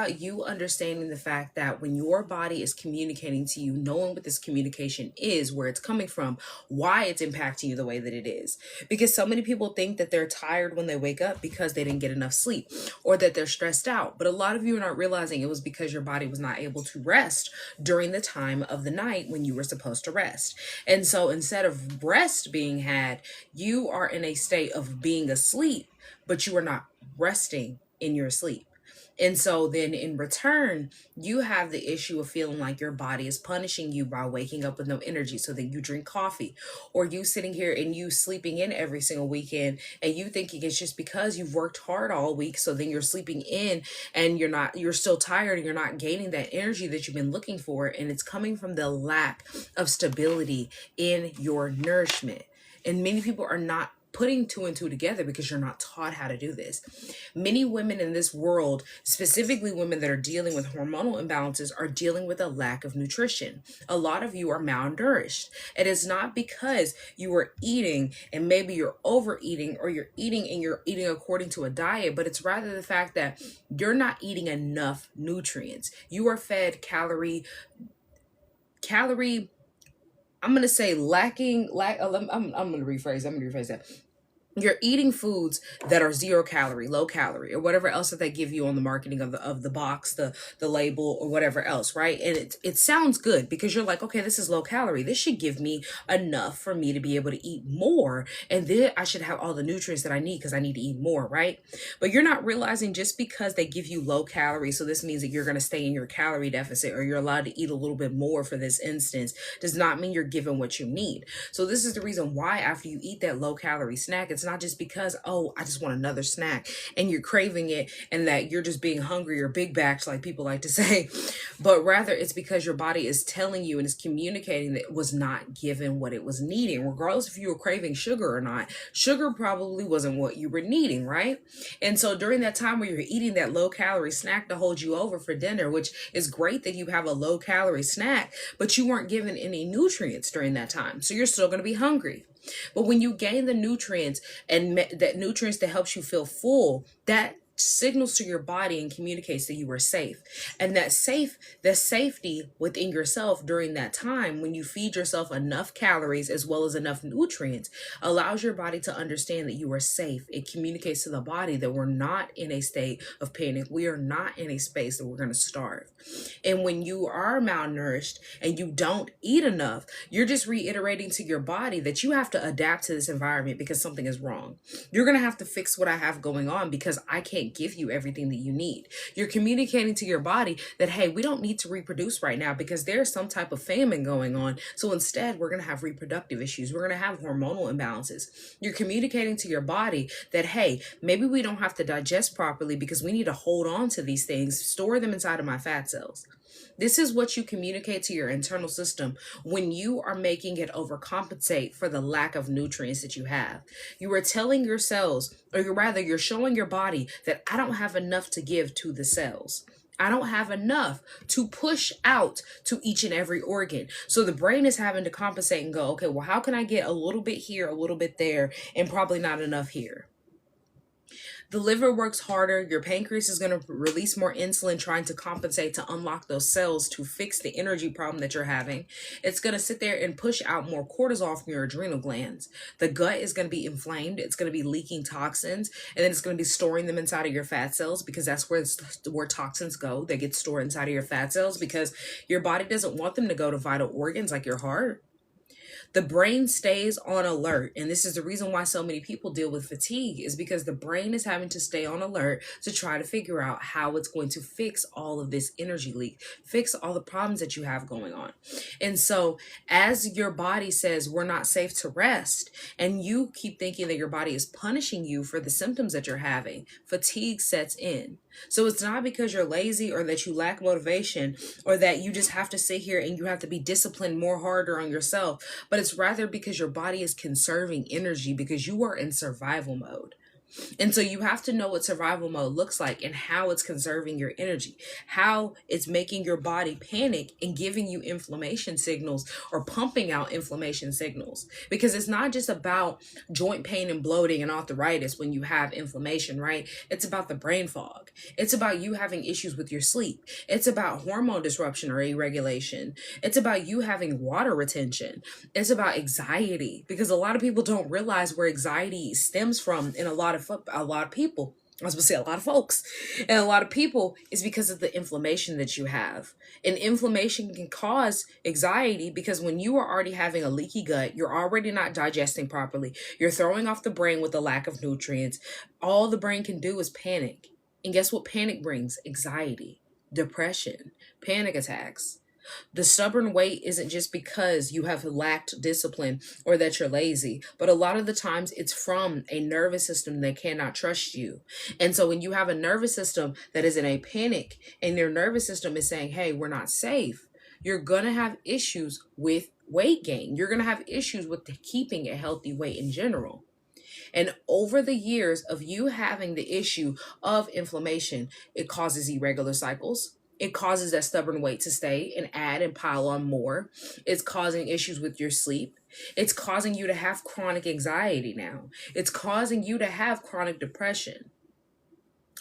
You understanding the fact that when your body is communicating to you, knowing what this communication is, where it's coming from, why it's impacting you the way that it is. Because so many people think that they're tired when they wake up because they didn't get enough sleep, or that they're stressed out. But a lot of you are not realizing it was because your body was not able to rest during the time of the night when you were supposed to rest. And so instead of rest being had, you are in a state of being asleep, but you are not resting in your sleep. And so then in return, you have the issue of feeling like your body is punishing you by waking up with no energy. So then you drink coffee, or you sitting here and you sleeping in every single weekend, and you thinking it's just because you've worked hard all week. So then you're sleeping in and you're still tired and you're not gaining that energy that you've been looking for. And it's coming from the lack of stability in your nourishment. And many people are not putting two and two together because you're not taught how to do this. Many women in this world, specifically women that are dealing with hormonal imbalances, are dealing with a lack of nutrition. A lot of you are malnourished. It is not because you are eating and maybe you're overeating, or you're eating and you're eating according to a diet, but it's rather the fact that you're not eating enough nutrients. You are fed calorie I'm going to say I'm going to rephrase. That. You're eating foods that are 0 calorie, low calorie, or whatever else that they give you on the marketing of the box, the label, or whatever else, right? And it sounds good because you're like, okay, this is low calorie. This should give me enough for me to be able to eat more, and then I should have all the nutrients that I need because I need to eat more, right? But you're not realizing just because they give you low calorie, so this means that you're going to stay in your calorie deficit, or you're allowed to eat a little bit more for this instance, does not mean you're given what you need. So this is the reason why after you eat that low calorie snack, it's not just because, oh, I just want another snack and you're craving it and that you're just being hungry or big backed, like people like to say, but rather it's because your body is telling you and is communicating that it was not given what it was needing. Regardless if you were craving sugar or not, sugar probably wasn't what you were needing, right? And so during that time where you're eating that low calorie snack to hold you over for dinner, which is great that you have a low calorie snack, but you weren't given any nutrients during that time. So you're still going to be hungry. But when you gain the nutrients and that nutrients that helps you feel full, that signals to your body and communicates that you are safe. And that safety within yourself during that time, when you feed yourself enough calories as well as enough nutrients, allows your body to understand that you are safe. It communicates to the body that we're not in a state of panic. We are not in a space that we're going to starve. And when you are malnourished and you don't eat enough, you're just reiterating to your body that you have to adapt to this environment because something is wrong. You're going to have to fix what I have going on because I can't give you everything that you need. You're communicating to your body that, hey, we don't need to reproduce right now because there's some type of famine going on. So instead, we're going to have reproductive issues. We're going to have hormonal imbalances. You're communicating to your body that, hey, maybe we don't have to digest properly because we need to hold on to these things, store them inside of my fat cells. This is what you communicate to your internal system when you are making it overcompensate for the lack of nutrients that you have. You are telling your cells, or you're showing your body that I don't have enough to give to the cells. I don't have enough to push out to each and every organ. So the brain is having to compensate and go, okay, well, how can I get a little bit here, a little bit there, and probably not enough here? The liver works harder. Your pancreas is going to release more insulin, trying to compensate to unlock those cells to fix the energy problem that you're having. It's going to sit there and push out more cortisol from your adrenal glands. The gut is going to be inflamed. It's going to be leaking toxins, and then it's going to be storing them inside of your fat cells because that's where toxins go. They get stored inside of your fat cells because your body doesn't want them to go to vital organs like your heart. The brain stays on alert. And this is the reason why so many people deal with fatigue, is because the brain is having to stay on alert to try to figure out how it's going to fix all of this energy leak, fix all the problems that you have going on. And so as your body says, we're not safe to rest, and you keep thinking that your body is punishing you for the symptoms that you're having, fatigue sets in. So it's not because you're lazy or that you lack motivation or that you just have to sit here and you have to be disciplined more harder on yourself, but it's rather because your body is conserving energy because you are in survival mode. And so you have to know what survival mode looks like and how it's conserving your energy, how it's making your body panic and giving you inflammation signals or pumping out inflammation signals. Because it's not just about joint pain and bloating and arthritis when you have inflammation, right? It's about the brain fog. It's about you having issues with your sleep. It's about hormone disruption or irregulation. It's about you having water retention. It's about anxiety, because a lot of people don't realize where anxiety stems from in a lot of people. I was going to say a lot of folks and a lot of people is because of the inflammation that you have. And inflammation can cause anxiety because when you are already having a leaky gut, you're already not digesting properly. You're throwing off the brain with the lack of nutrients. All the brain can do is panic. And guess what panic brings? Anxiety, depression, panic attacks. The stubborn weight isn't just because you have lacked discipline or that you're lazy, but a lot of the times it's from a nervous system that cannot trust you. And so when you have a nervous system that is in a panic and your nervous system is saying, hey, we're not safe, you're going to have issues with weight gain. You're going to have issues with keeping a healthy weight in general. And over the years of you having the issue of inflammation, it causes irregular cycles. It causes that stubborn weight to stay and add and pile on more. It's causing issues with your sleep. It's causing you to have chronic anxiety now. It's causing you to have chronic depression.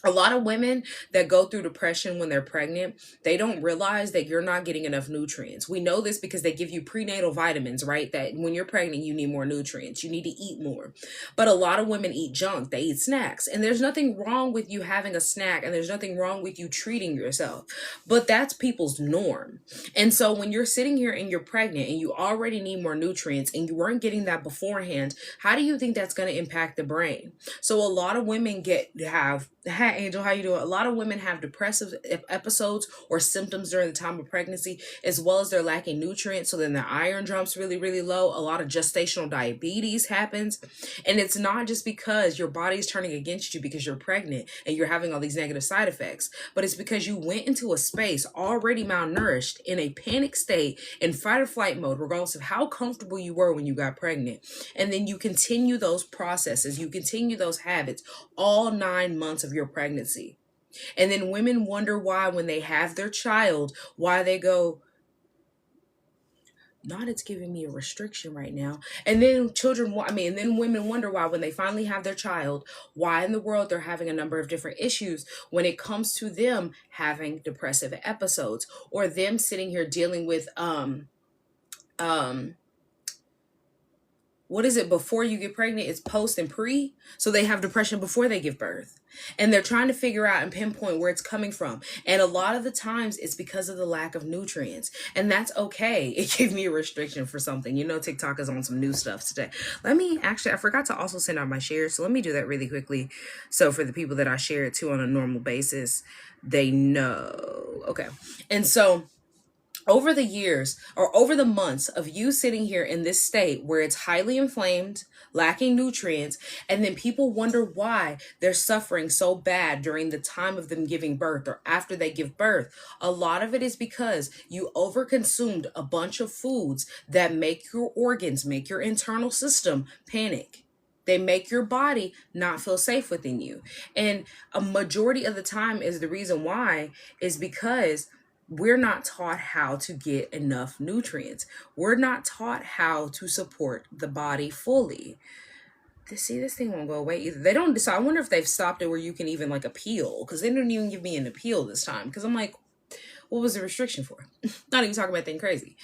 A lot of women that go through depression when they're pregnant, they don't realize that you're not getting enough nutrients. We know this because they give you prenatal vitamins, right? That when you're pregnant, you need more nutrients. You need to eat more. But a lot of women eat junk. They eat snacks. And there's nothing wrong with you having a snack, and there's nothing wrong with you treating yourself. But that's people's norm. And so when you're sitting here and you're pregnant and you already need more nutrients and you weren't getting that beforehand, how do you think that's going to impact the brain? So a lot of women have Hi, Angel. How you doing? A lot of women have depressive episodes or symptoms during the time of pregnancy, as well as they're lacking nutrients. So then their iron jumps really, really low. A lot of gestational diabetes happens. And it's not just because your body is turning against you because you're pregnant and you're having all these negative side effects, but it's because you went into a space already malnourished in a panic state in fight or flight mode, regardless of how comfortable you were when you got pregnant. And then you continue those processes, you continue those habits all 9 months of your pregnancy. And then women wonder why when they have their child, why they go, not it's giving me a restriction right now. And then and then women wonder why when they finally have their child, why in the world they're having a number of different issues when it comes to them having depressive episodes or them sitting here dealing with what is it before you get pregnant? It's post and pre. So they have depression before they give birth. And they're trying to figure out and pinpoint where it's coming from. And a lot of the times it's because of the lack of nutrients. And that's okay. It gave me a restriction for something. You know, TikTok is on some new stuff today. I forgot to also send out my shares. So let me do that really quickly. So for the people that I share it to on a normal basis, they know. Okay. And so over the years or over the months of you sitting here in this state where it's highly inflamed, lacking nutrients, and then people wonder why they're suffering so bad during the time of them giving birth or after they give birth. A lot of it is because you overconsumed a bunch of foods that make your organs, make your internal system panic. They make your body not feel safe within you. And a majority of the time is the reason why is because we're not taught how to get enough nutrients. We're not taught how to support the body fully. This thing won't go away either. They don't. So I wonder if they've stopped it where you can even appeal, because they didn't even give me an appeal this time. Because I'm like, what was the restriction for? Not even talking about anything crazy.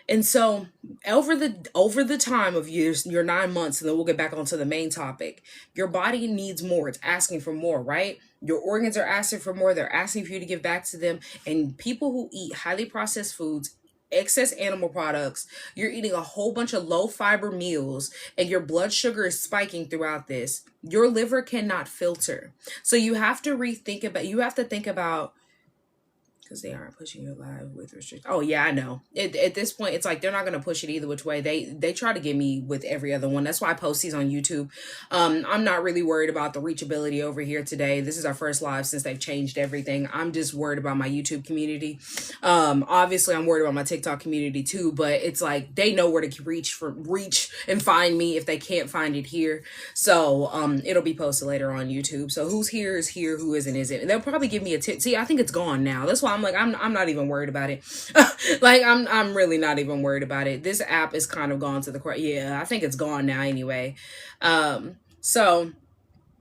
And so over the time of your 9 months, and then we'll get back onto the main topic, your body needs more. It's asking for more, right? Your organs are asking for more. They're asking for you to give back to them. And people who eat highly processed foods, excess animal products, you're eating a whole bunch of low fiber meals, and your blood sugar is spiking throughout this. Your liver cannot filter. So you have to think about because they aren't pushing it live with restrict. Oh yeah, I know. At this point, it's like they're not gonna push it either which way. They try to get me with every other one. That's why I post these on YouTube. I'm not really worried about the reachability over here today. This is our first live since they've changed everything. I'm just worried about my YouTube community. Obviously, I'm worried about my TikTok community too. But it's like they know where to reach and find me if they can't find it here. So it'll be posted later on YouTube. So who's here is here. Who isn't. And they'll probably give me a tip. See, I think it's gone now. That's why I'm not even worried about it. Like I'm really not even worried about it. This app is kind of gone to the court. Yeah, I think it's gone now anyway. So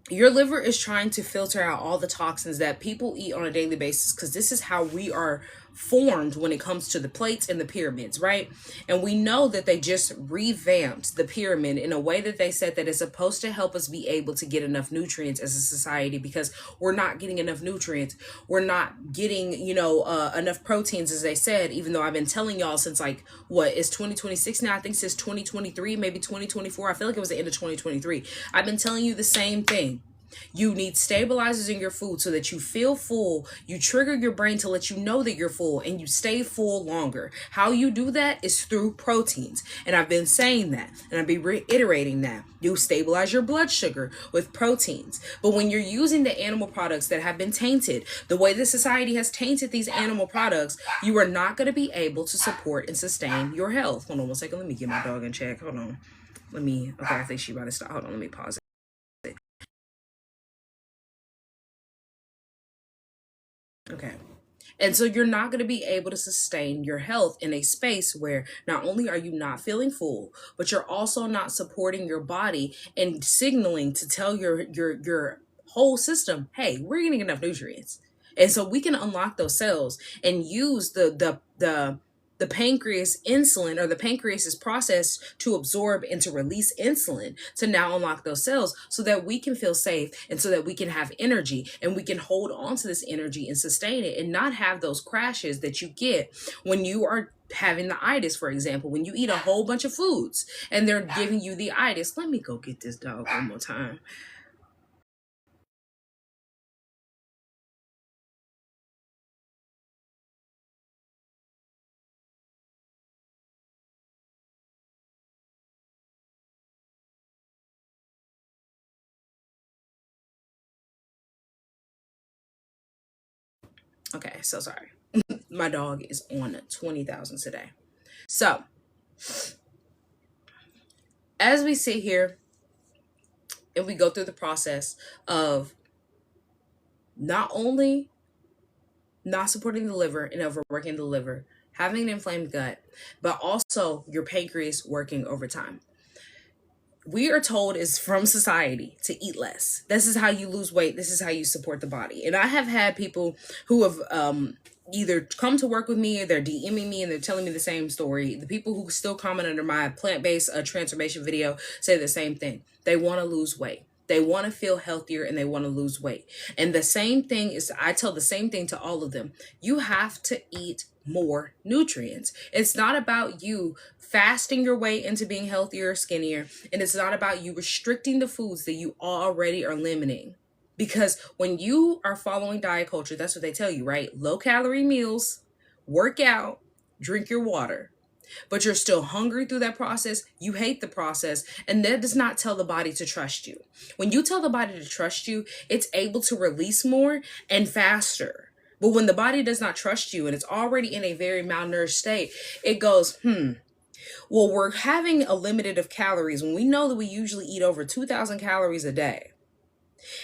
your liver is trying to filter out all the toxins that people eat on a daily basis, because this is how we are formed when it comes to the plates and the pyramids, right? And we know that they just revamped the pyramid in a way that they said that it's supposed to help us be able to get enough nutrients as a society, because we're not getting enough nutrients. We're not getting, enough proteins, as they said, even though I've been telling y'all since like, what is 2026 now? I think since 2023, maybe 2024. I feel like it was the end of 2023. I've been telling you the same thing. You need stabilizers in your food so that you feel full. You trigger your brain to let you know that you're full, and you stay full longer. How you do that is through proteins. And I've been saying that, and I'll be reiterating that. You stabilize your blood sugar with proteins. But when you're using the animal products that have been tainted, the way the society has tainted these animal products, you are not going to be able to support and sustain your health. Hold on 1 second. Let me get my dog in check. Hold on. Okay, I think she's about to stop. Hold on, let me pause it. Okay. And so you're not going to be able to sustain your health in a space where not only are you not feeling full, but you're also not supporting your body and signaling to tell your whole system, hey, we're getting enough nutrients. And so we can unlock those cells and use the pancreas insulin, or the pancreas's process to absorb and to release insulin, to now unlock those cells so that we can feel safe, and so that we can have energy, and we can hold on to this energy and sustain it, and not have those crashes that you get when you are having the itis, for example, when you eat a whole bunch of foods and they're giving you the itis. Let me go get this dog one more time. Okay, so sorry. My dog is on 20,000 today. So as we sit here and we go through the process of not only not supporting the liver and overworking the liver, having an inflamed gut, but also your pancreas working overtime, we are told is from society to eat less. This is how you lose weight. This is how you support the body. And I have had people who have either come to work with me, or they're DMing me and they're telling me the same story. The people who still comment under my plant-based transformation video say the same thing. They want to lose weight. They want to feel healthier, and they want to lose weight. And the same thing is, I tell the same thing to all of them. You have to eat more nutrients. It's not about you fasting your way into being healthier or skinnier. And it's not about you restricting the foods that you already are limiting. Because when you are following diet culture, that's what they tell you, right? Low calorie meals, work out, drink your water. But you're still hungry through that process. You hate the process. And that does not tell the body to trust you. When you tell the body to trust you, it's able to release more and faster. But when the body does not trust you and it's already in a very malnourished state, it goes, well, we're having a limited of calories when we know that we usually eat over 2,000 calories a day.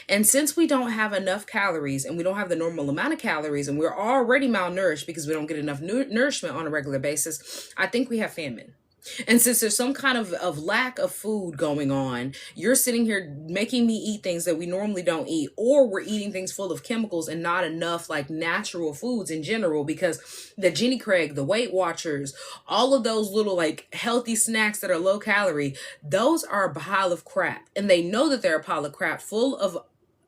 And since we don't have enough calories, and we don't have the normal amount of calories, and we're already malnourished because we don't get enough nourishment on a regular basis, I think we have famine. And since there's some kind of lack of food going on, you're sitting here making me eat things that we normally don't eat, or we're eating things full of chemicals and not enough like natural foods in general, because the Jenny Craig, the Weight Watchers, all of those little like healthy snacks that are low calorie, those are a pile of crap. And they know that they're a pile of crap full of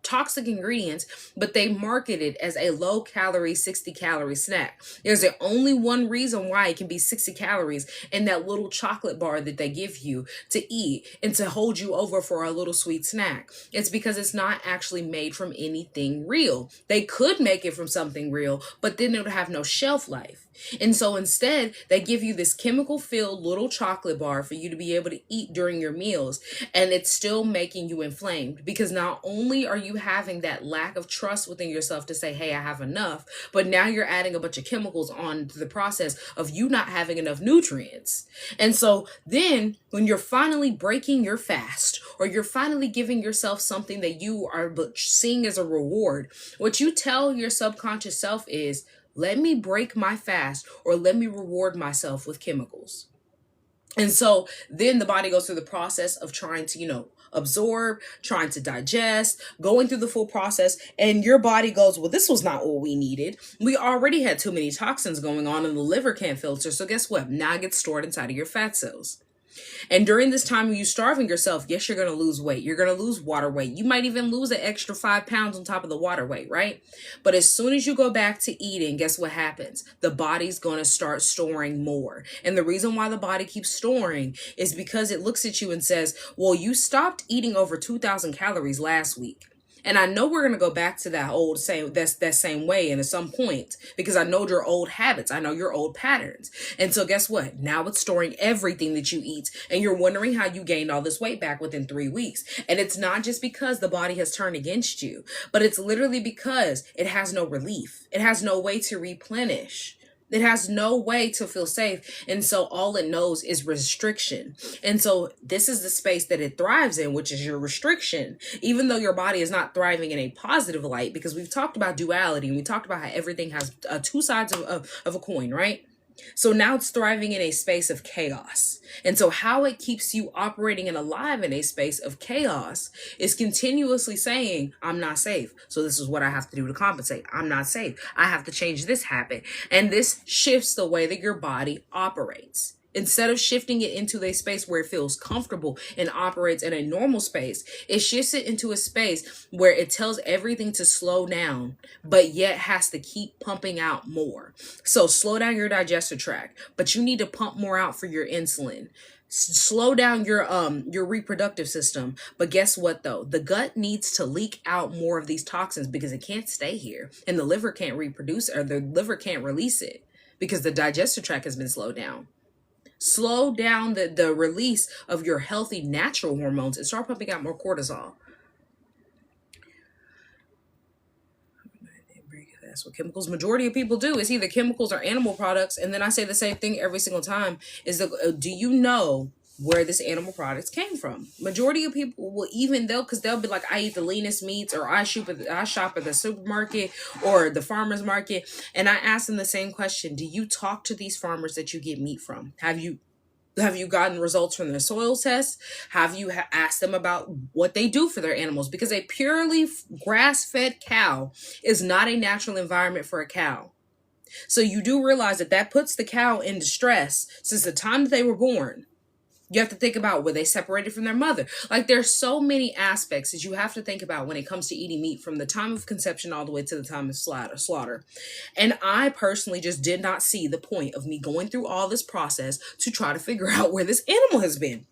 toxic ingredients, but they market it as a low calorie 60 calorie snack. There's only one reason why it can be 60 calories in that little chocolate bar that they give you to eat and to hold you over for a little sweet snack. It's because it's not actually made from anything real. They could make it from something real, but then it would have no shelf life. And so instead, they give you this chemical filled little chocolate bar for you to be able to eat during your meals. And it's still making you inflamed, because not only are you having that lack of trust within yourself to say, hey, I have enough, but now you're adding a bunch of chemicals on to the process of you not having enough nutrients. And so then when you're finally breaking your fast, or you're finally giving yourself something that you are seeing as a reward, what you tell your subconscious self is, let me break my fast, or let me reward myself with chemicals. And so then the body goes through the process of trying to, absorb, trying to digest, going through the full process. And your body goes, well, this was not what we needed. We already had too many toxins going on and the liver can't filter. So guess what? Now it gets stored inside of your fat cells. And during this time, you starving yourself, yes, you're going to lose weight. You're going to lose water weight. You might even lose an extra 5 pounds on top of the water weight, right? But as soon as you go back to eating, guess what happens? The body's going to start storing more. And the reason why the body keeps storing is because it looks at you and says, well, you stopped eating over 2,000 calories last week. And I know we're going to go back to that same way and at some point, because I know your old habits. I know your old patterns. And so guess what? Now it's storing everything that you eat. And you're wondering how you gained all this weight back within 3 weeks. And it's not just because the body has turned against you, but it's literally because it has no relief. It has no way to replenish. It has no way to feel safe. And so all it knows is restriction. And so this is the space that it thrives in, which is your restriction, even though your body is not thriving in a positive light, because we've talked about duality and we talked about how everything has two sides of a coin, right? So now it's thriving in a space of chaos. And so how it keeps you operating and alive in a space of chaos is continuously saying, I'm not safe. So this is what I have to do to compensate. I'm not safe. I have to change this habit. And this shifts the way that your body operates. Instead of shifting it into a space where it feels comfortable and operates in a normal space, it shifts it into a space where it tells everything to slow down, but yet has to keep pumping out more. So slow down your digestive tract, but you need to pump more out for your insulin. Slow down your reproductive system. But guess what though? The gut needs to leak out more of these toxins because it can't stay here, and the liver can't reproduce, or the liver can't release it because the digestive tract has been slowed down. Slow down the release of your healthy natural hormones and start pumping out more cortisol. That's what chemicals, majority of people do, is either chemicals or animal products. And then I say the same thing every single time is do you know where this animal products came from? Majority of people will, even though, because they'll be like, I eat the leanest meats, or I shop at the supermarket or the farmer's market. And I ask them the same question. Do you talk to these farmers that you get meat from? Have you gotten results from their soil tests? Have you asked them about what they do for their animals? Because a purely grass-fed cow is not a natural environment for a cow. So you do realize that puts the cow in distress since the time that they were born. You have to think about, were they separated from their mother? Like, there's so many aspects that you have to think about when it comes to eating meat, from the time of conception all the way to the time of slaughter. And I personally just did not see the point of me going through all this process to try to figure out where this animal has been.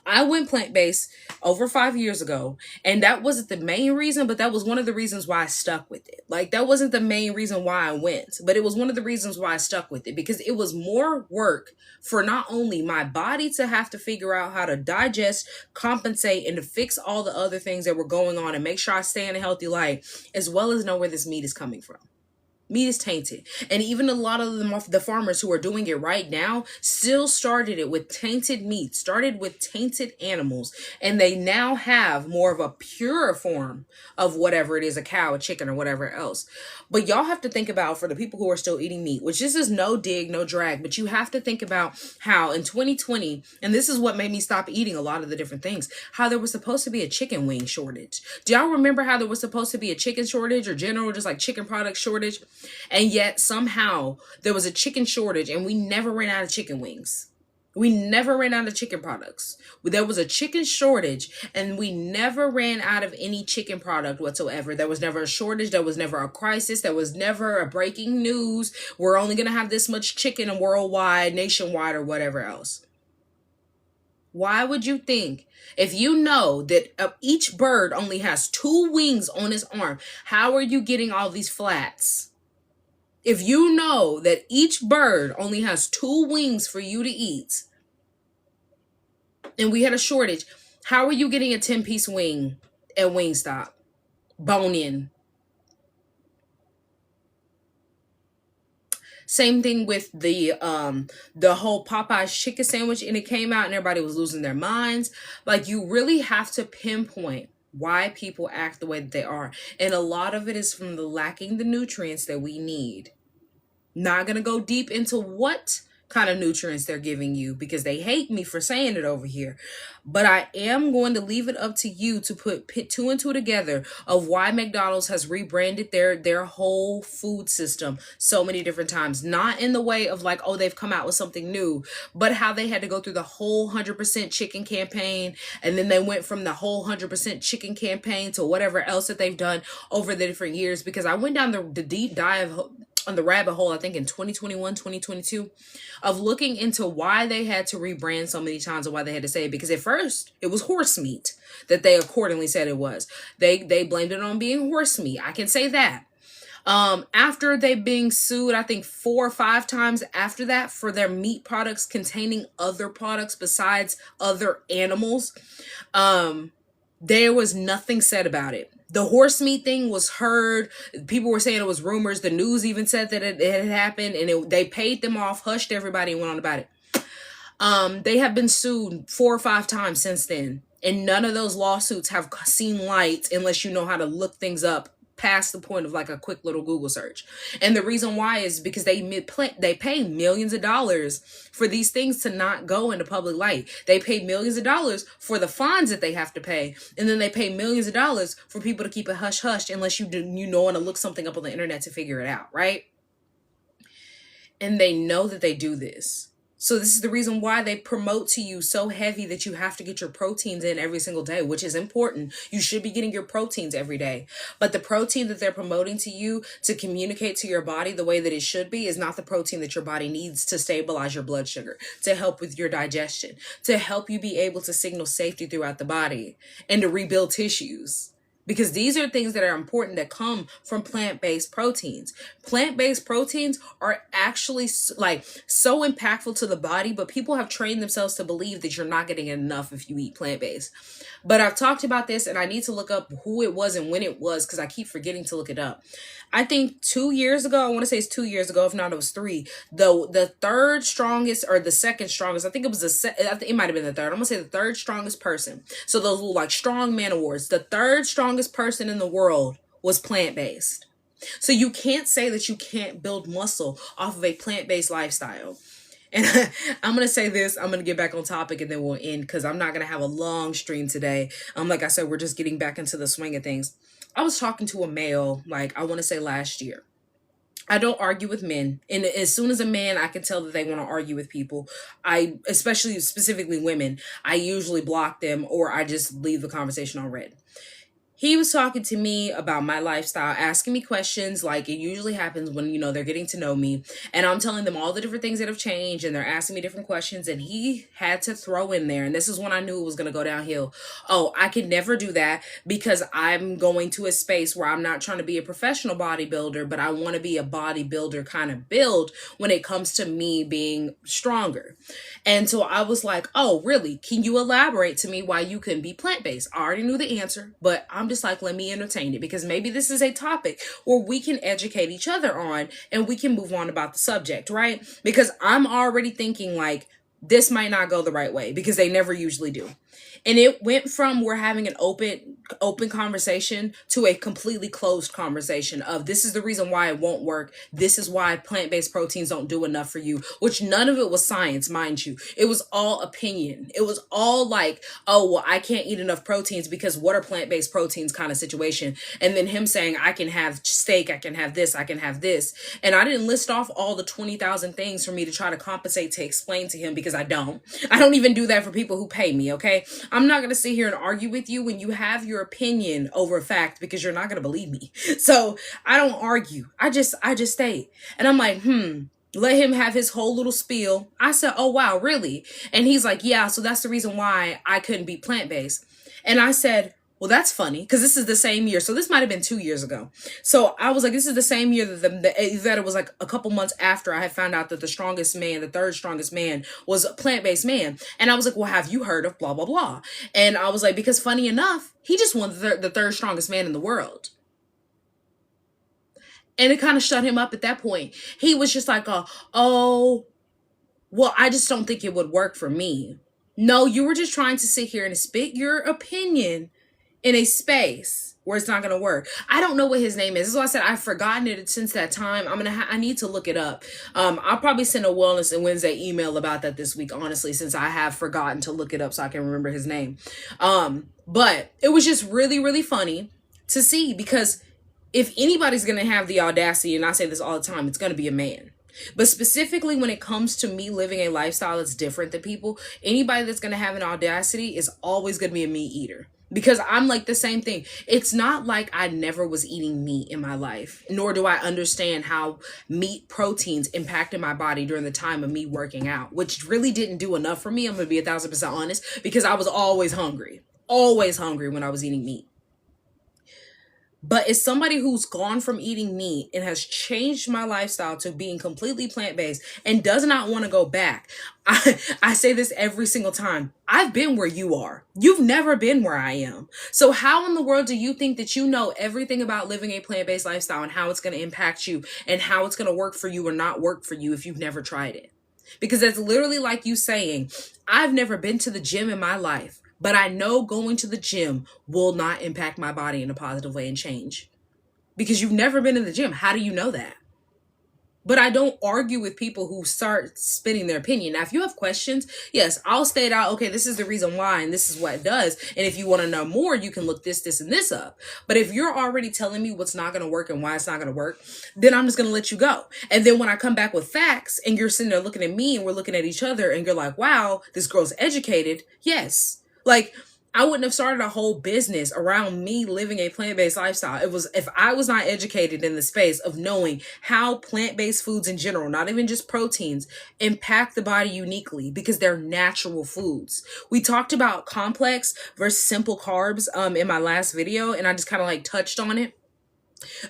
I went plant-based over 5 years ago, and that wasn't the main reason, but that was one of the reasons why I stuck with it. Like, that wasn't the main reason why I went, but it was one of the reasons why I stuck with it, because it was more work for not only my body to have to figure out how to digest, compensate, and to fix all the other things that were going on and make sure I stay in a healthy light, as well as know where this meat is coming from. Meat is tainted. And even a lot of the farmers who are doing it right now still started it with tainted meat, started with tainted animals. And they now have more of a pure form of whatever it is, a cow, a chicken, or whatever else. But y'all have to think about, for the people who are still eating meat, which this is no dig, no drag, but you have to think about how in 2020, and this is what made me stop eating a lot of the different things, how there was supposed to be a chicken wing shortage. Do y'all remember how there was supposed to be a chicken shortage, or general, just like chicken product shortage? And yet somehow there was a chicken shortage and we never ran out of chicken wings. We never ran out of chicken products. There was a chicken shortage, and we never ran out of any chicken product whatsoever. There was never a shortage. There was never a crisis. There was never a breaking news. We're only going to have this much chicken worldwide, nationwide, or whatever else. Why would you think, if you know that each bird only has 2 wings on its arm, how are you getting all these flats? If you know that each bird only has 2 wings for you to eat, and we had a shortage, how are you getting a 10-piece wing at Wingstop? Bone in. Same thing with the whole Popeye's chicken sandwich, and it came out and everybody was losing their minds. Like, you really have to pinpoint why people act the way that they are. And a lot of it is from the lacking the nutrients that we need. Not going to go deep into what kind of nutrients they're giving you because they hate me for saying it over here. But I am going to leave it up to you to put 2 and 2 together of why McDonald's has rebranded their whole food system so many different times. Not in the way of like, oh, they've come out with something new, but how they had to go through the whole 100% chicken campaign. And then they went from the whole 100% chicken campaign to whatever else that they've done over the different years. Because I went down the deep dive on the rabbit hole, I think in 2021, 2022, of looking into why they had to rebrand so many times and why they had to say it. Because at first it was horse meat that they accordingly said it was. They blamed it on being horse meat. I can say that. After they being sued, I think 4 or 5 times after that for their meat products containing other products besides other animals, there was nothing said about it. The horse meat thing was heard. People were saying it was rumors. The news even said that it had happened, and they paid them off, hushed everybody, and went on about it. They have been sued 4 or 5 times since then, and none of those lawsuits have seen light unless you know how to look things up past the point of like a quick little Google search. And the reason why is because they pay millions of dollars for these things to not go into public light. They pay millions of dollars for the fines that they have to pay, and then they pay millions of dollars for people to keep it hush hush unless you want to look something up on the internet to figure it out, right? And they know that they do this. So this is the reason why they promote to you so heavy that you have to get your proteins in every single day, which is important. You should be getting your proteins every day. But the protein that they're promoting to you to communicate to your body the way that it should be is not the protein that your body needs to stabilize your blood sugar, to help with your digestion, to help you be able to signal safety throughout the body and to rebuild tissues. Because these are things that are important that come from plant-based proteins. Plant-based proteins are actually like so impactful to the body, but people have trained themselves to believe that you're not getting enough if you eat plant-based. But I've talked about this, and I need to look up who it was and when it was because I keep forgetting to look it up. I think 2 years ago, I want to say it's 2 years ago, if not it was 3, the third strongest or the second strongest, I think it was it might have been the third. I'm going to say the third strongest person. So those like strong man awards, the third strongest person in the world was plant-based. So you can't say that you can't build muscle off of a plant-based lifestyle. And I'm going to say this, I'm going to get back on topic and then we'll end because I'm not going to have a long stream today. Like I said, we're just getting back into the swing of things. I was talking to a male, like I want to say last year. I don't argue with men. And as soon as a man, I can tell that they want to argue with people. Especially specifically women, I usually block them or I just leave the conversation on red. He was talking to me about my lifestyle, asking me questions like it usually happens when, they're getting to know me. And I'm telling them all the different things that have changed and they're asking me different questions. And he had to throw in there. And this is when I knew it was going to go downhill. Oh, I could never do that because I'm going to a space where I'm not trying to be a professional bodybuilder, but I want to be a bodybuilder kind of build when it comes to me being stronger. And so I was like, oh, really? Can you elaborate to me why you couldn't be plant-based? I already knew the answer, but I'm just like, let me entertain it because maybe this is a topic where we can educate each other on and we can move on about the subject, right? Because I'm already thinking like this might not go the right way because they never usually do. And it went from we're having an open conversation to a completely closed conversation of this is the reason why it won't work. This is why plant-based proteins don't do enough for you, which none of it was science, mind you. It was all opinion. It was all like, oh, well, I can't eat enough proteins because what are plant-based proteins kind of situation. And then him saying, I can have steak, I can have this, I can have this. And I didn't list off all the 20,000 things for me to try to compensate to explain to him because I don't. I don't even do that for people who pay me, okay? I'm not going to sit here and argue with you when you have your opinion over fact because you're not going to believe me. So I don't argue. I just state. And I'm like, let him have his whole little spiel. I said, oh, wow, really? And he's like, yeah, so that's the reason why I couldn't be plant-based. And I said, well, that's funny because this is the same year. So this might have been 2 years ago. So I was like, this is the same year that it was like a couple months after I had found out that the strongest man, the third strongest man was a plant-based man. And I was like, well, have you heard of blah, blah, blah? And I was like, because funny enough, he just won the third strongest man in the world. And it kind of shut him up at that point. He was just like, oh, well, I just don't think it would work for me. No, you were just trying to sit here and spit your opinion in a space where it's not going to work. I don't know what his name is. This is why I said I've forgotten it since that time. I need to look it up. I'll probably send a Wellness and Wednesday email about that this week, honestly, since I have forgotten to look it up so I can remember his name. But it was just really, really funny to see because if anybody's going to have the audacity, and I say this all the time, it's going to be a man. But specifically when it comes to me living a lifestyle that's different than people, anybody that's going to have an audacity is always going to be a meat eater. Because I'm like the same thing. It's not like I never was eating meat in my life, nor do I understand how meat proteins impacted my body during the time of me working out, which really didn't do enough for me. I'm going to be 1,000% honest because I was always hungry when I was eating meat. But as somebody who's gone from eating meat and has changed my lifestyle to being completely plant-based and does not want to go back, I say this every single time. I've been where you are. You've never been where I am. So how in the world do you think that you know everything about living a plant-based lifestyle and how it's going to impact you and how it's going to work for you or not work for you if you've never tried it? Because that's literally like you saying, I've never been to the gym in my life, but I know going to the gym will not impact my body in a positive way and change. Because you've never been in the gym. How do you know that? But I don't argue with people who start spitting their opinion. Now, if you have questions, yes, I'll state out, okay, this is the reason why, and this is what it does. And if you want to know more, you can look this, and this up. But if you're already telling me what's not going to work and why it's not going to work, then I'm just going to let you go. And then when I come back with facts and you're sitting there looking at me and we're looking at each other and you're like, wow, this girl's educated. Yes. Like, I wouldn't have started a whole business around me living a plant-based lifestyle. It was if I was not educated in the space of knowing how plant-based foods in general, not even just proteins, impact the body uniquely because they're natural foods. We talked about complex versus simple carbs in my last video, and I just kind of like touched on it.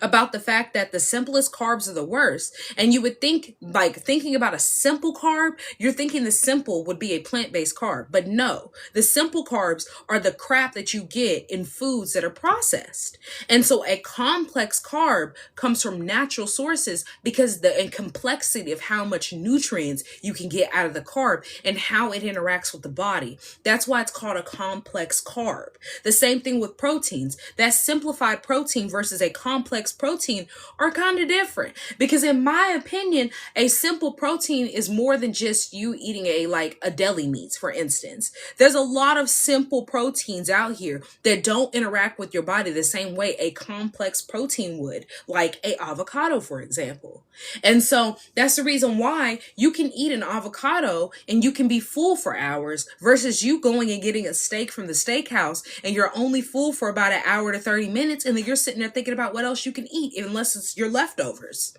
About the fact that the simplest carbs are the worst. And you would think, like thinking about a simple carb, you're thinking the simple would be a plant-based carb. But no, the simple carbs are the crap that you get in foods that are processed. And so a complex carb comes from natural sources because the complexity of how much nutrients you can get out of the carb and how it interacts with the body. That's why it's called a complex carb. The same thing with proteins. That simplified protein versus a complex protein are kind of different because in my opinion, a simple protein is more than just you eating a deli meats, for instance. There's a lot of simple proteins out here that don't interact with your body the same way a complex protein would, like a avocado, for example. And so that's the reason why you can eat an avocado and you can be full for hours versus you going and getting a steak from the steakhouse and you're only full for about an hour to 30 minutes and then you're sitting there thinking about what else you can eat unless it's your leftovers.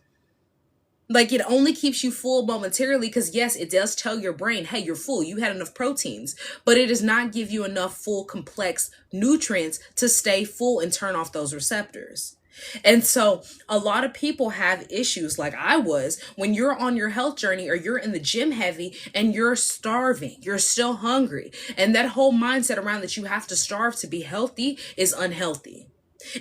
Like it only keeps you full momentarily because yes, it does tell your brain, hey, you're full. You had enough proteins, but it does not give you enough full complex nutrients to stay full and turn off those receptors. And so a lot of people have issues like I was when you're on your health journey or you're in the gym heavy and you're starving, you're still hungry. And that whole mindset around that you have to starve to be healthy is unhealthy.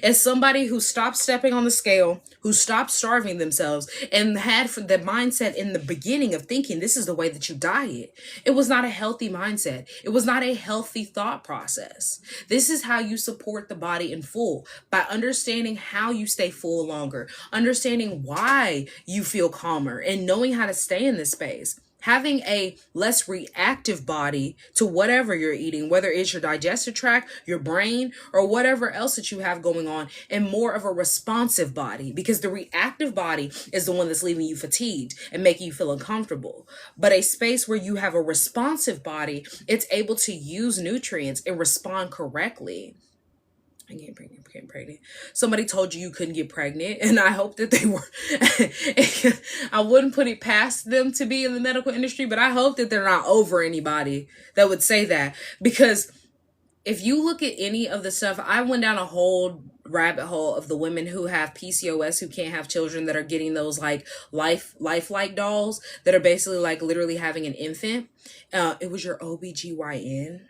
As somebody who stopped stepping on the scale, who stopped starving themselves, and had the mindset in the beginning of thinking this is the way that you diet, it was not a healthy mindset. It was not a healthy thought process. This is how you support the body in full, by understanding how you stay full longer, understanding why you feel calmer, and knowing how to stay in this space. Having a less reactive body to whatever you're eating, whether it's your digestive tract, your brain, or whatever else that you have going on, and more of a responsive body, because the reactive body is the one that's leaving you fatigued and making you feel uncomfortable. But a space where you have a responsive body, it's able to use nutrients and respond correctly. I getting pregnant. Somebody told you couldn't get pregnant, and I hope that they were. I wouldn't put it past them to be in the medical industry, but I hope that they're not over anybody that would say that. Because if you look at any of the stuff, I went down a whole rabbit hole of the women who have PCOS, who can't have children, that are getting those like lifelike dolls that are basically like literally having an infant. It was your OBGYN.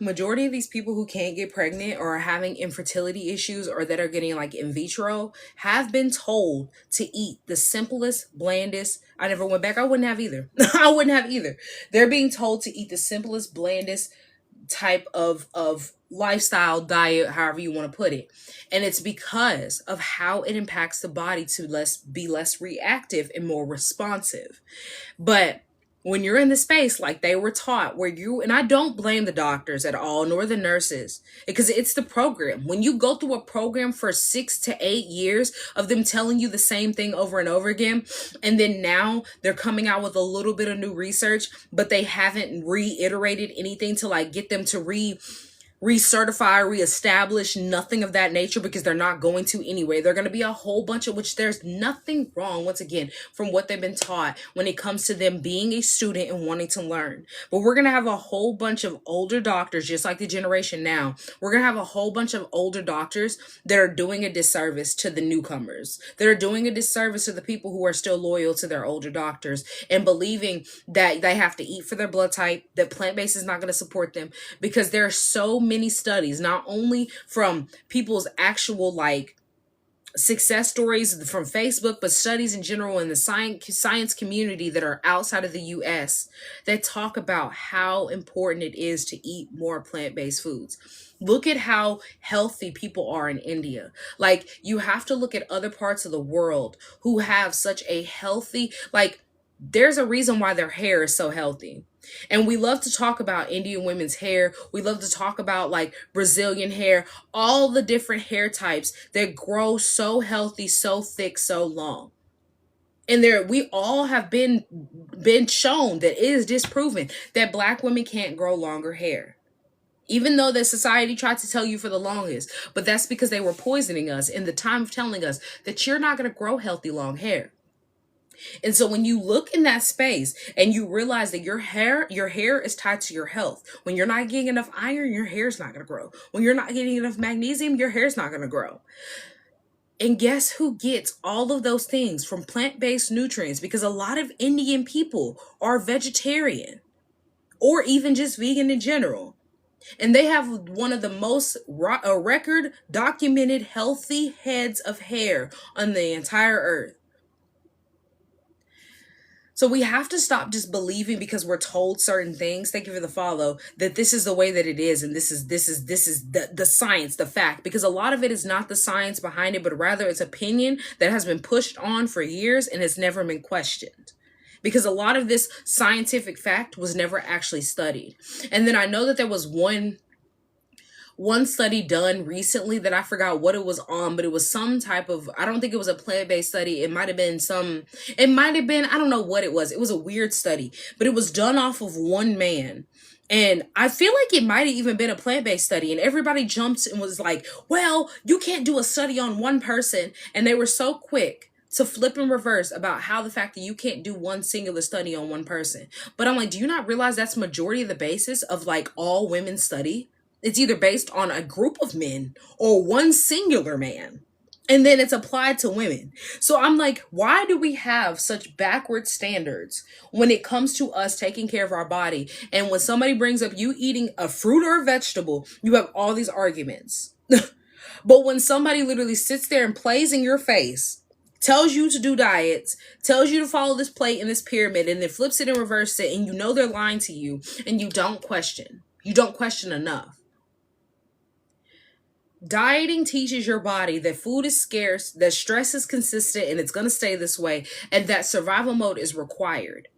Majority of these people who can't get pregnant or are having infertility issues, or that are getting like in vitro, have been told to eat the simplest, blandest. I never went back. I wouldn't have either. I wouldn't have either. They're being told to eat the simplest, blandest type of lifestyle, diet, however you want to put it. And it's because of how it impacts the body to be less reactive and more responsive. But when you're in the space like they were taught, and I don't blame the doctors at all, nor the nurses, because it's the program. When you go through a program for 6 to 8 years of them telling you the same thing over and over again, and then now they're coming out with a little bit of new research, but they haven't reiterated anything to like get them to recertify, reestablish, nothing of that nature, because they're not going to anyway. They're going to be a whole bunch of, which there's nothing wrong, once again, from what they've been taught when it comes to them being a student and wanting to learn. But we're going to have a whole bunch of older doctors, just like the generation now. We're going to have a whole bunch of older doctors that are doing a disservice to the newcomers, that are doing a disservice to the people who are still loyal to their older doctors and believing that they have to eat for their blood type, that plant-based is not going to support them, because there are so many studies, not only from people's actual like success stories from Facebook, but studies in general in the science community that are outside of the US, that talk about how important it is to eat more plant-based foods. Look at how healthy people are in India. Like, you have to look at other parts of the world who have such a healthy, like, there's a reason why their hair is so healthy. And we love to talk about Indian women's hair. We love to talk about like Brazilian hair, all the different hair types that grow so healthy, so thick, so long. And we all have been shown that it is disproven that Black women can't grow longer hair. Even though the society tried to tell you for the longest, but that's because they were poisoning us in the time of telling us that you're not going to grow healthy long hair. And so when you look in that space and you realize that your hair is tied to your health, when you're not getting enough iron, your hair's not going to grow. When you're not getting enough magnesium, your hair's not going to grow. And guess who gets all of those things from plant-based nutrients? Because a lot of Indian people are vegetarian, or even just vegan in general. And they have one of the most record documented healthy heads of hair on the entire earth. So we have to stop just believing because we're told certain things. Thank you for the follow. That this is the way that it is, and this is the science, the fact. Because a lot of it is not the science behind it, but rather it's opinion that has been pushed on for years and has never been questioned. Because a lot of this scientific fact was never actually studied. And then I know that there was one study done recently that I forgot what it was on, but it was some type of, I don't think it was a plant-based study. It might have been, I don't know what it was. It was a weird study, but it was done off of one man. And I feel like it might have even been a plant-based study, and everybody jumped and was like, well, you can't do a study on one person. And they were so quick to flip and reverse about how the fact that you can't do one singular study on one person. But I'm like, do you not realize that's majority of the basis of like all women study? It's either based on a group of men or one singular man. And then it's applied to women. So I'm like, why do we have such backward standards when it comes to us taking care of our body? And when somebody brings up you eating a fruit or a vegetable, you have all these arguments. But when somebody literally sits there and plays in your face, tells you to do diets, tells you to follow this plate in this pyramid, and then flips it and reverses it, and you know they're lying to you, and you don't question. You don't question enough. Dieting teaches your body that food is scarce, that stress is consistent, and it's going to stay this way, and that survival mode is required.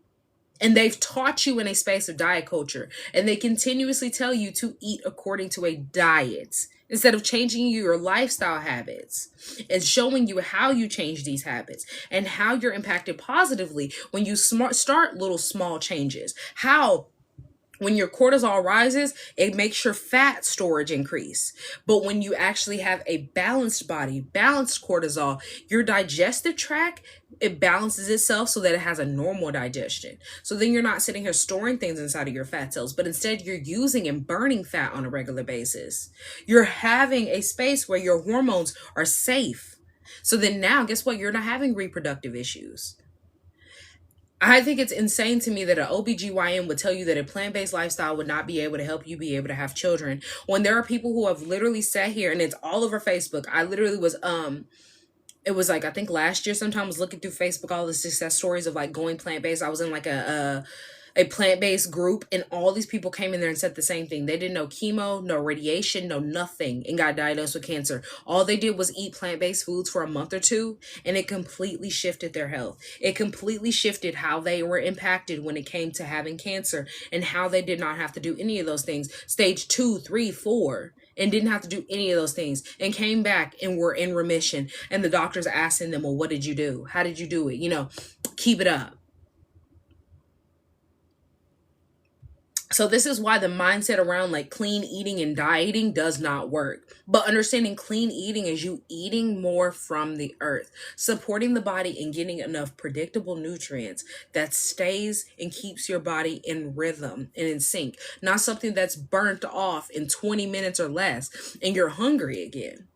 And they've taught you in a space of diet culture, and they continuously tell you to eat according to a diet instead of changing your lifestyle habits and showing you how you change these habits and how you're impacted positively when you start little small changes. How when your cortisol rises, it makes your fat storage increase. But when you actually have a balanced body, balanced cortisol, your digestive tract, it balances itself so that it has a normal digestion. So then you're not sitting here storing things inside of your fat cells, but instead you're using and burning fat on a regular basis. You're having a space where your hormones are safe. So then now, guess what? You're not having reproductive issues. I think it's insane to me that an OBGYN would tell you that a plant-based lifestyle would not be able to help you be able to have children when there are people who have literally sat here, and it's all over Facebook. I literally was it was like I think last year sometime I was looking through Facebook, all the success stories of like going plant-based. I was in like a plant-based group, and all these people came in there and said the same thing. They didn't know chemo, no radiation, no nothing, and got diagnosed with cancer. All they did was eat plant-based foods for a month or two, and it completely shifted their health. It completely shifted how they were impacted when it came to having cancer, and how they did not have to do any of those things. Stage 2, 3, 4, and didn't have to do any of those things, and came back and were in remission. And the doctors asking them, well, what did you do? How did you do it? Keep it up. So this is why the mindset around like clean eating and dieting does not work. But understanding clean eating is you eating more from the earth, supporting the body and getting enough predictable nutrients that stays and keeps your body in rhythm and in sync, not something that's burnt off in 20 minutes or less and you're hungry again.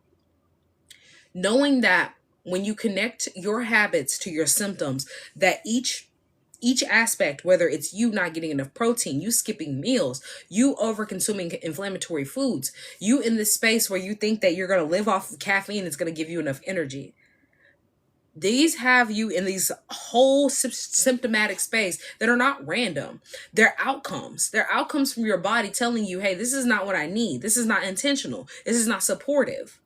Knowing that when you connect your habits to your symptoms, that each aspect, whether it's you not getting enough protein, you skipping meals, you over consuming inflammatory foods, you in this space where you think that you're going to live off of caffeine, it's going to give you enough energy. These have you in these whole symptomatic space that are not random. They're outcomes. They're outcomes from your body telling you, hey, this is not what I need. This is not intentional. This is not supportive.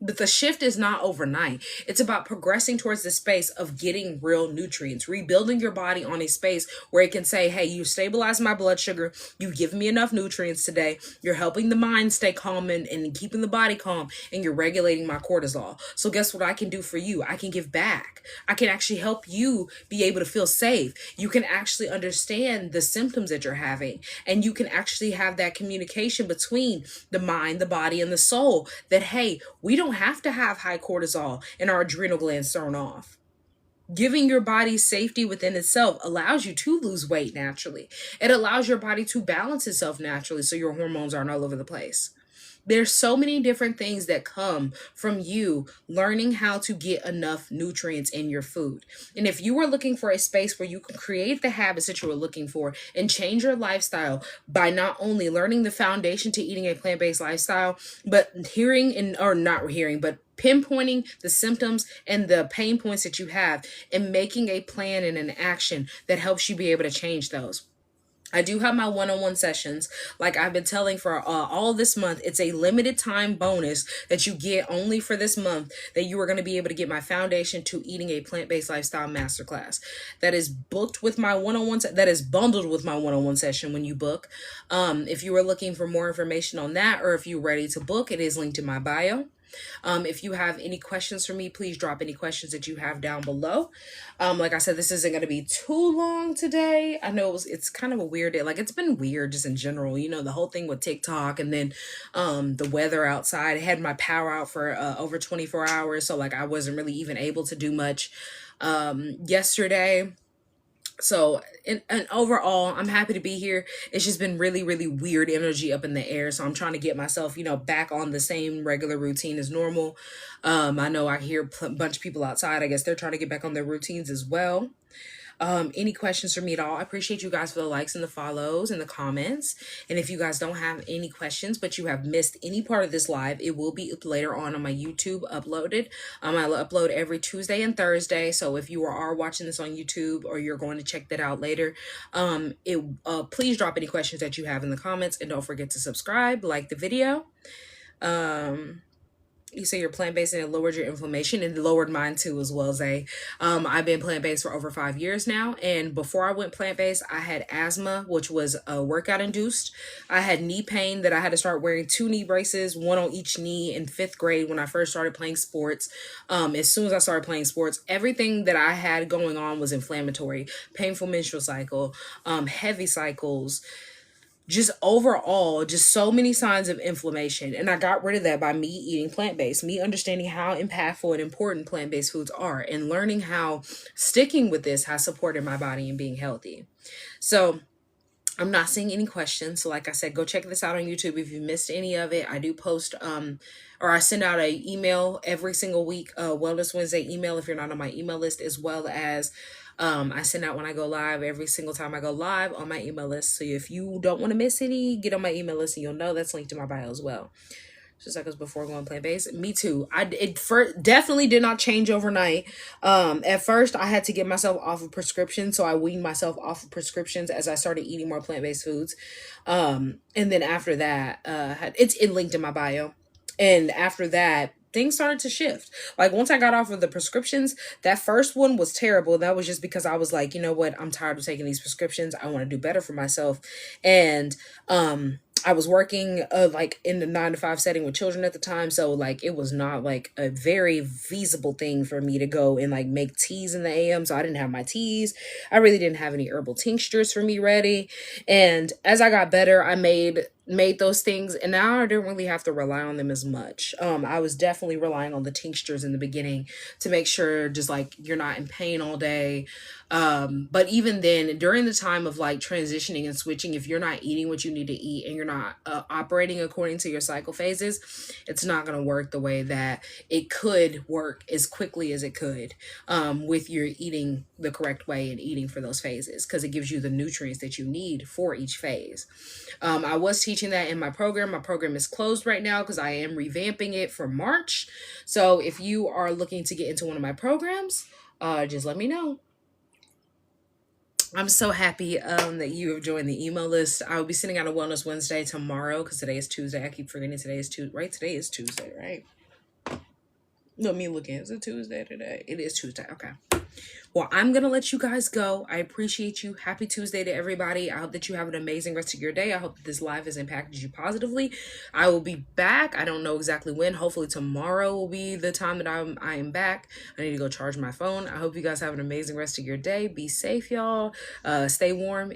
But the shift is not overnight. It's about progressing towards the space of getting real nutrients, rebuilding your body on a space where it can say, hey, you stabilize my blood sugar. You give me enough nutrients today. You're helping the mind stay calm and keeping the body calm, and you're regulating my cortisol. So guess what I can do for you? I can give back. I can actually help you be able to feel safe. You can actually understand the symptoms that you're having, and you can actually have that communication between the mind, the body, and the soul that, hey, we don't have to have high cortisol and our adrenal glands thrown off. Giving your body safety within itself allows you to lose weight naturally. It allows your body to balance itself naturally so your hormones aren't all over the place. There's so many different things that come from you learning how to get enough nutrients in your food. And if you are looking for a space where you can create the habits that you are looking for and change your lifestyle by not only learning the foundation to eating a plant-based lifestyle, but pinpointing the symptoms and the pain points that you have and making a plan and an action that helps you be able to change those. I do have my one-on-one sessions, like I've been telling for all this month. It's a limited time bonus that you get only for this month, that you are going to be able to get my foundation to eating a plant-based lifestyle masterclass. That is booked with my one-on-one, that is bundled with my one-on-one session when you book. If you are looking for more information on that, or if you're ready to book, it is linked in my bio. If you have any questions for me, please drop any questions that you have down below. Like I said, this isn't going to be too long today. I know it's kind of a weird day. Like, it's been weird just in general, the whole thing with TikTok, and then the weather outside. I had my power out for over 24 hours. So like I wasn't really even able to do much yesterday. So, and overall, I'm happy to be here. It's just been really, really weird energy up in the air. So I'm trying to get myself, back on the same regular routine as normal. I know I hear a bunch of people outside. I guess they're trying to get back on their routines as well. Any questions for me at all? I appreciate you guys for the likes and the follows and the comments. And if you guys don't have any questions, but you have missed any part of this live, it will be later on my YouTube uploaded. I upload every Tuesday and Thursday. So if you are watching this on YouTube or you're going to check that out later, please drop any questions that you have in the comments, and don't forget to subscribe, like the video. You say you're plant-based and it lowered your inflammation, and it lowered mine too as well, Zay. I've been plant-based for over 5 years now, and before I went plant-based, I had asthma, which was workout induced. I had knee pain that I had to start wearing 2 knee braces, one on each knee, in 5th grade when I first started playing sports. As soon as I started playing sports, everything that I had going on was inflammatory. Painful menstrual cycle, heavy cycles, just overall, just so many signs of inflammation. And I got rid of that by me eating plant-based, me understanding how impactful and important plant-based foods are, and learning how sticking with this has supported my body and being healthy. So I'm not seeing any questions. So like I said, go check this out on YouTube if you missed any of it. I do post, or I send out an email every single week, Wellness Wednesday email if you're not on my email list, as well as I send out when I go live every single time I go live on my email list. So if you don't want to miss any, get on my email list and you'll know. That's linked to my bio as well. Just like it was before going plant-based. Me too. Definitely did not change overnight. At first, I had to get myself off of prescriptions, so I weaned myself off of prescriptions as I started eating more plant-based foods. And then after that, it linked in my bio. And after that, things started to shift. Like once I got off of the prescriptions, that first one was terrible. That was just because I was like, you know what? I'm tired of taking these prescriptions. I want to do better for myself. And I was working like in the 9-to-5 setting with children at the time. So like it was not like a very feasible thing for me to go and like make teas in the AM. So I didn't have my teas. I really didn't have any herbal tinctures for me ready. And as I got better, I made those things, and now I didn't really have to rely on them as much. I was definitely relying on the tinctures in the beginning to make sure just like you're not in pain all day. But even then, during the time of like transitioning and switching, if you're not eating what you need to eat and you're not operating according to your cycle phases, it's not going to work the way that it could work as quickly as it could with your eating the correct way and eating for those phases, because it gives you the nutrients that you need for each phase. I was teaching that in my program. My program is closed right now because I am revamping it for March. So if you are looking to get into one of my programs, just let me know. I'm so happy that you have joined the email list. I will be sending out a Wellness Wednesday tomorrow because today is Tuesday. I keep forgetting today is Tuesday, right? Today is Tuesday, right? No, me looking. Is it Tuesday today? It is Tuesday. Okay. Well, I'm going to let you guys go. I appreciate you. Happy Tuesday to everybody. I hope that you have an amazing rest of your day. I hope that this live has impacted you positively. I will be back. I don't know exactly when. Hopefully tomorrow will be the time that I am back. I need to go charge my phone. I hope you guys have an amazing rest of your day. Be safe, y'all. Stay warm.